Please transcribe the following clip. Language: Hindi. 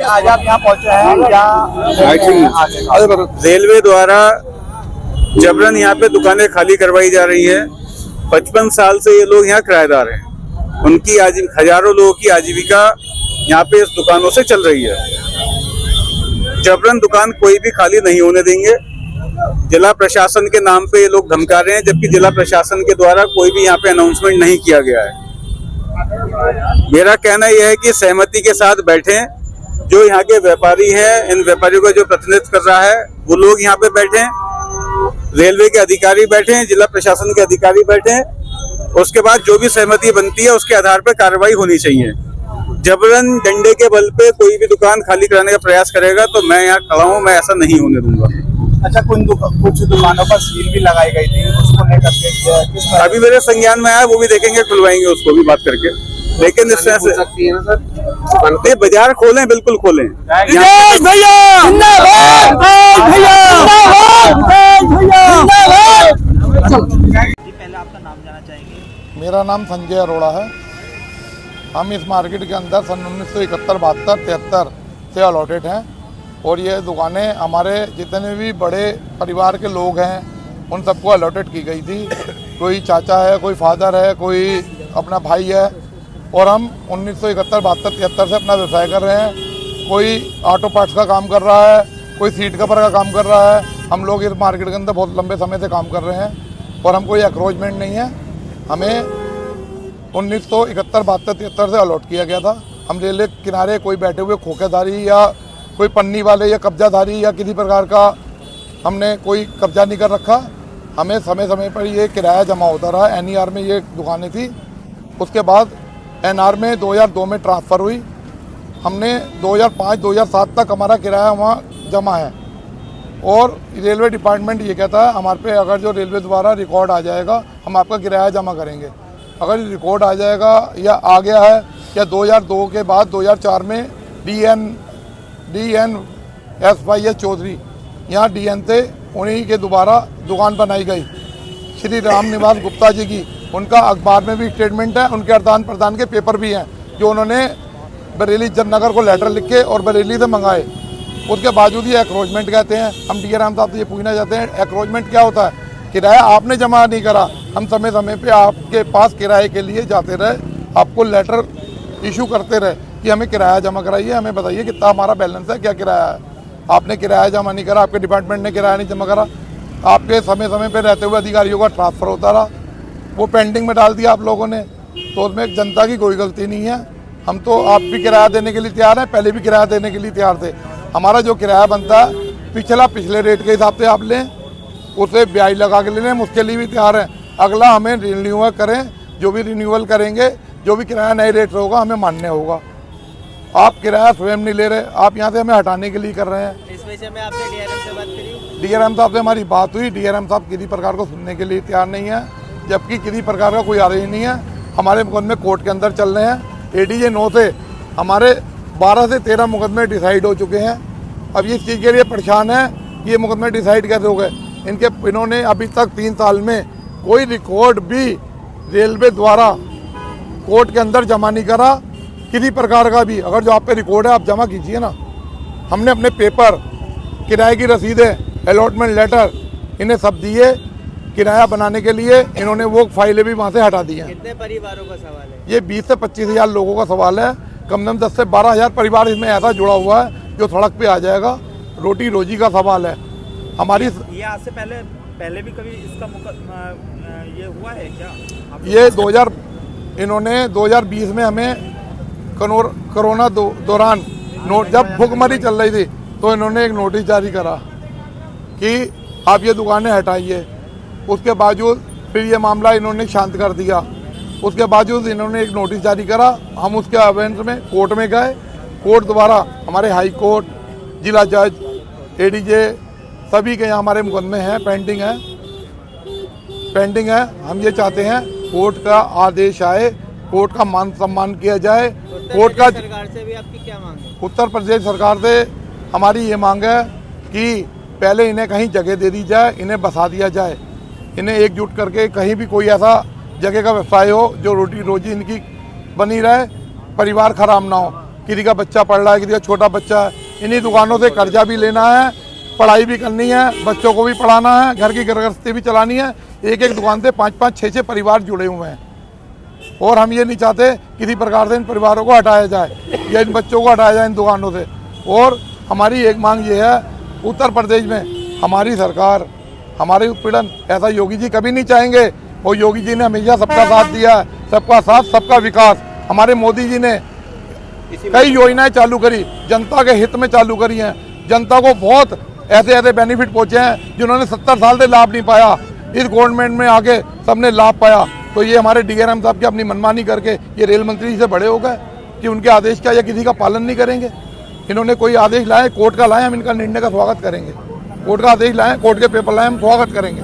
आज आप यहाँ पहुँचे हैं क्या? रेलवे द्वारा जबरन यहाँ पे दुकानें खाली करवाई जा रही है। 55 साल से ये लोग यहाँ किराएदार हैं। उनकी हजारों लोगों की आजीविका यहाँ पे इस दुकानों से चल रही है। जबरन दुकान कोई भी खाली नहीं होने देंगे। जिला प्रशासन के नाम पे ये लोग धमका रहे हैं, जबकि जिला प्रशासन के द्वारा कोई भी यहाँ पे अनाउंसमेंट नहीं किया गया है। मेरा कहना यह है कि सहमति के साथ बैठें। जो यहाँ के व्यापारी हैं, इन व्यापारियों का जो प्रतिनिधित्व कर रहा है, वो लोग यहाँ पे बैठें, रेलवे के अधिकारी बैठें, जिला प्रशासन के अधिकारी बैठें। उसके बाद जो भी सहमति बनती है उसके आधार पर कार्रवाई होनी चाहिए। जबरन डंडे के बल पे कोई भी दुकान खाली कराने का प्रयास करेगा तो मैं यहाँ खड़ा हूँ, मैं ऐसा नहीं होने दूंगा। अच्छा, कुछ दुकानों पर सील भी लगाई गई थी, उसको लेकर के अभी मेरे संज्ञान में आया, वो भी देखेंगे, खुलवाएंगे उसको भी बात करके। लेकिन इस तरह से सकती है ना सर, बाजार खोलें, बिल्कुल खोलें। पहले आपका नाम जाना चाहेंगे? मेरा नाम संजय अरोड़ा है। हम इस मार्केट के अंदर सन 1971-72-73 से अलॉटेड हैं और ये दुकानें हमारे जितने भी बड़े परिवार के लोग हैं उन सबको अलॉटेड की गई थी। कोई चाचा है, कोई फादर है, कोई अपना भाई है और हम 1971-72-73 से अपना व्यवसाय कर रहे हैं। कोई ऑटो पार्ट्स का काम कर रहा है, कोई सीट कवर का काम कर रहा है। हम लोग इस मार्केट के अंदर बहुत लंबे समय से काम कर रहे हैं और हम कोई एक्रोचमेंट नहीं है। हमें 1971-72-73 से अलॉट किया गया था। हम रेलवे किनारे कोई बैठे हुए खोखेधारी या कोई पन्नी वाले या कब्जाधारी या किसी प्रकार का हमने कोई कब्जा नहीं कर रखा। हमें समय समय पर ये किराया जमा होता रहा। NER में ये दुकानें थी, उसके बाद NR में 2002 में ट्रांसफ़र हुई। हमने 2005-2007 तक हमारा किराया वहाँ जमा है और रेलवे डिपार्टमेंट ये कहता है हमारे पे अगर जो रेलवे द्वारा रिकॉर्ड आ जाएगा हम आपका किराया जमा करेंगे। अगर रिकॉर्ड आ जाएगा या आ गया है या 2002 के बाद 2004 में DNSYS चौधरी यहाँ DN थे, उन्हीं के दोबारा दुकान बनाई गई। श्री राम निवास गुप्ता जी की, उनका अखबार में भी स्टेटमेंट है, उनके आदान प्रदान के पेपर भी हैं जो उन्होंने बरेली जननगर को लेटर लिख के और बरेली से मंगाए। उसके बावजूद ये एक्रोचमेंट कहते हैं। हम DRM राम साहब से ये पूछना चाहते हैं एक्रोचमेंट क्या होता है? किराया आपने जमा नहीं करा, हम समय समय पे आपके पास किराए के लिए जाते रहे, आपको लेटर इशू करते रहे कि हमें किराया जमा कराइए, हमें बताइए कितना हमारा बैलेंस है, क्या किराया है। आपने किराया जमा नहीं करा, आपके डिपार्टमेंट ने किराया नहीं जमा करा, आपके समय समय पर रहते हुए अधिकारियों का ट्रांसफ़र होता रहा, वो पेंडिंग में डाल दिया आप लोगों ने। तो उसमें जनता की कोई गलती नहीं है। हम तो आप भी किराया देने के लिए तैयार हैं, पहले भी किराया देने के लिए तैयार थे। हमारा जो किराया बनता है पिछले रेट के हिसाब से आप लें, उसे ब्याज लगा के लें, हम उसके लिए भी तैयार हैं। अगला हमें रिन्यूअल करें, जो भी रिन्यूअल करेंगे, जो भी किराया नए रेट होगा हमें मान्य होगा। आप किराया स्वयं नहीं ले रहे, आप यहाँ से हमें हटाने के लिए कर रहे हैं। इस विषय में आपने DRM से बात करी? DRM साहब से हमारी बात हुई। DRM साहब किसी प्रकार को सुनने के लिए तैयार नहीं है, जबकि किसी प्रकार का कोई आदेश नहीं है। हमारे मुकदमे कोर्ट के अंदर चल रहे हैं। ADJ 9 से हमारे 12 से 13 मुकदमे डिसाइड हो चुके हैं। अब इस चीज़ के लिए परेशान है कि ये मुकदमे डिसाइड कैसे हो गए। इन्होंने अभी तक 3 साल में कोई रिकॉर्ड भी रेलवे द्वारा कोर्ट के अंदर जमा नहीं करा, किसी प्रकार का भी। अगर जो आप पे रिकॉर्ड है आप जमा कीजिए ना। हमने अपने पेपर, किराए की रसीदें, अलॉटमेंट लेटर इन्हें सब दिए किराया बनाने के लिए। इन्होंने वो फाइलें भी वहाँ से हटा दी हैं। कितने परिवारों का सवाल है? ये 20 से 25 हज़ार लोगों का सवाल है। कम से कम 10 से 12 हज़ार परिवार इसमें ऐसा जुड़ा हुआ है जो सड़क पे आ जाएगा। रोटी रोजी का सवाल है हमारी। ये आज से पहले भी कभी इसका ये हुआ है क्या? ये 2020 में हमें कोरोना दौरान जब भुखमरी चल रही थी तो इन्होंने एक नोटिस जारी करा कि आप ये दुकानें हटाइए। उसके बावजूद फिर ये मामला इन्होंने शांत कर दिया। उसके बावजूद इन्होंने एक नोटिस जारी करा। हम उसके अवेंस में कोर्ट में गए। कोर्ट द्वारा हमारे हाई कोर्ट, जिला जज, ADJ सभी के यहाँ हमारे मुकदमे हैं, पेंडिंग है। हम ये चाहते हैं कोर्ट का आदेश आए, कोर्ट का मान सम्मान किया जाए। कोर्ट का सरकार से भी आपकी क्या मांग है? उत्तर प्रदेश सरकार से हमारी ये मांग है कि पहले इन्हें कहीं जगह दे दी जाए, इन्हें बसा दिया जाए, इन्हें एकजुट करके कहीं भी कोई ऐसा जगह का व्यवसाय हो जो रोटी रोजी इनकी बनी रहे, परिवार खराब ना हो। किसी का बच्चा पढ़ रहा है, किसी का छोटा बच्चा है, इन्हीं दुकानों से कर्जा भी लेना है, पढ़ाई भी करनी है, बच्चों को भी पढ़ाना है, घर की गृहस्थी भी चलानी है। एक एक दुकान से 5-5, 6-6 परिवार जुड़े हुए हैं और हम ये नहीं चाहते किसी प्रकार से इन परिवारों को हटाया जाए या इन बच्चों को हटाया जाए इन दुकानों से। और हमारी एक मांग ये है, उत्तर प्रदेश में हमारी सरकार, हमारे उत्पीड़न ऐसा योगी जी कभी नहीं चाहेंगे। और योगी जी ने हमेशा सबका साथ दिया है, सबका साथ सबका विकास। हमारे मोदी जी ने कई योजनाएं चालू करी, जनता के हित में चालू करी हैं, जनता को बहुत ऐसे ऐसे बेनिफिट पहुंचे हैं जिन्होंने 70 साल से लाभ नहीं पाया, इस गवर्नमेंट में आके सबने लाभ पाया। तो ये हमारे डीआरएम साहब की अपनी मनमानी करके ये रेल मंत्री से बड़े हो गए कि उनके आदेश का या किसी का पालन नहीं करेंगे। इन्होंने कोई आदेश लाए, कोर्ट का लाए, हम इनका निर्णय का स्वागत करेंगे। कोर्ट का आदेश लाए, कोर्ट के पेपर लाए, हम स्वागत करेंगे।